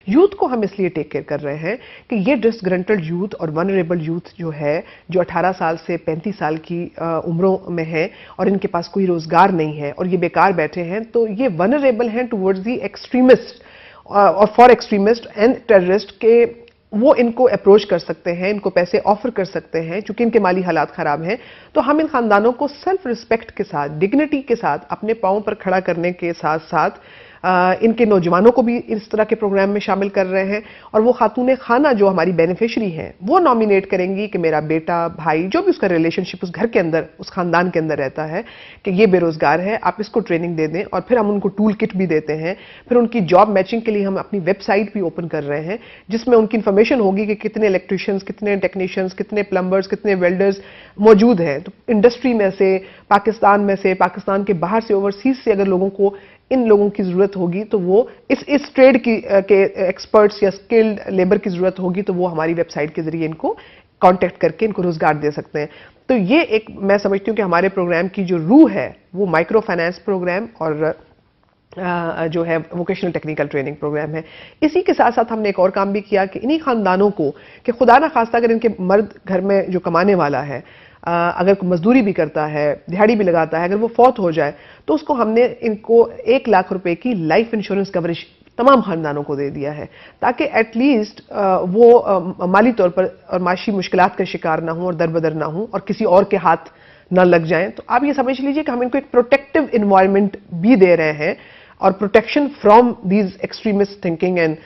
Youth को हम इसलिए टेक केयर कर रहे हैं कि ये डिसग्रंटल्ड यूथ और वनरेबल यूथ जो है, जो 18 साल से 35 साल की उम्रों में है और इनके पास कोई रोजगार नहीं है और ये बेकार बैठे हैं, तो ये वनरेबल हैं टुवर्ड्स दी एक्सट्रीमिस्ट और फॉर एक्सट्रीमिस्ट एंड टेररिस्ट के। वो इनको अप्रोच कर सकते हैं, इनको पैसे ऑफर कर सकते हैं, चूंकि इनके माली हालात खराब हैं। तो हम इन खानदानों को सेल्फ रिस्पेक्ट के साथ, डिग्निटी के साथ अपने पांव पर खड़ा करने के साथ साथ इनके नौजवानों को भी इस तरह के प्रोग्राम में शामिल कर रहे हैं। और वो खातून खाना जो हमारी बेनिफिशरी हैं, वो नॉमिनेट करेंगी कि मेरा बेटा, भाई, जो भी उसका रिलेशनशिप उस घर के अंदर, उस खानदान के अंदर रहता है, कि ये बेरोजगार है, आप इसको ट्रेनिंग दे दें। और फिर हम उनको टूल किट भी देते हैं। फिर उनकी जॉब मैचिंग के लिए हम अपनी वेबसाइट भी ओपन कर रहे हैं, जिसमें उनकी इंफॉर्मेशन होगी कि कितने इलेक्ट्रिशियंस, कितने टेक्नीशियंस, कितने प्लम्बर्स, कितने वेल्डर्स मौजूद हैं। तो इंडस्ट्री में से, पाकिस्तान में से, पाकिस्तान के बाहर से, ओवरसीज से अगर लोगों को, इन लोगों की जरूरत होगी तो वो इस ट्रेड की के एक्सपर्ट्स या स्किल्ड लेबर की जरूरत होगी तो वो हमारी वेबसाइट के जरिए इनको कांटेक्ट करके इनको रोजगार दे सकते हैं। तो ये एक, मैं समझती हूँ कि हमारे प्रोग्राम की जो रूह है वो माइक्रो फाइनेंस प्रोग्राम और जो है वोकेशनल टेक्निकल ट्रेनिंग प्रोग्राम है। इसी के साथ साथ हमने एक और काम भी किया कि इन्हीं खानदानों को, कि खुदा ना खास्ता अगर इनके मर्द घर में जो कमाने वाला है, अगर मजदूरी भी करता है, दिहाड़ी भी लगाता है, अगर वो फौत हो जाए तो उसको हमने इनको 1 लाख रुपए की लाइफ इंश्योरेंस कवरेज तमाम खानदानों को दे दिया है, ताकि एटलीस्ट वो माली तौर पर और माशी मुश्किलात का शिकार ना हो और दरबदर ना हो और किसी और के हाथ ना लग जाएं। तो आप ये समझ लीजिए कि हम इनको एक प्रोटेक्टिव इन्वायरमेंट भी दे रहे हैं और protection from these extremist thinking and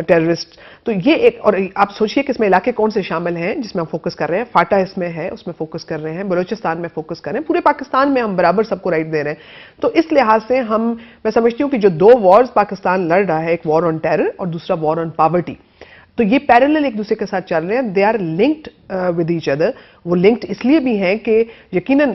terrorist. तो ये एक, और आप सोचिए कि इसमें इलाके कौन से शामिल हैं जिसमें हम फोकस कर रहे हैं। फाटा इसमें है, उसमें फोकस कर रहे हैं, बलूचिस्तान में फोकस कर रहे हैं, पूरे पाकिस्तान में हम बराबर सबको राइट दे रहे हैं। तो इस लिहाज से मैं समझती हूँ कि जो 2 वॉर्स पाकिस्तान लड़ रहा है, एक वॉर ऑन टेरर और दूसरा वॉर ऑन पॉवर्टी, तो ये पैरेलल एक दूसरे के साथ चल रहे हैं। They are linked with each other. वो लिंक्ड इसलिए भी हैं कि यकीनन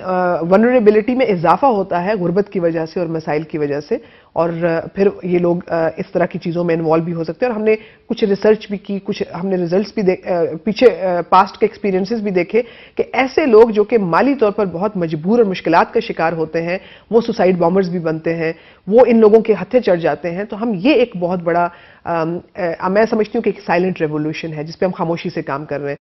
वनरेबिलिटी में इजाफा होता है गुर्बत की वजह से और मसाइल की वजह से, और फिर ये लोग इस तरह की चीज़ों में इन्वॉल्व भी हो सकते हैं। और हमने कुछ रिसर्च भी की, कुछ हमने रिजल्ट्स भी पीछे पास्ट के एक्सपीरियंसेस भी देखे कि ऐसे लोग जो कि माली तौर पर बहुत मजबूर और मुश्किलात का शिकार होते हैं, वो सुसाइड बॉम्बर्स भी बनते हैं, वो इन लोगों के हत्थे चढ़ जाते हैं। तो हम ये एक बहुत बड़ा मैं समझती हूँ कि एक साइलेंट रेवोल्यूशन है जिस पे हम खामोशी से काम कर रहे हैं।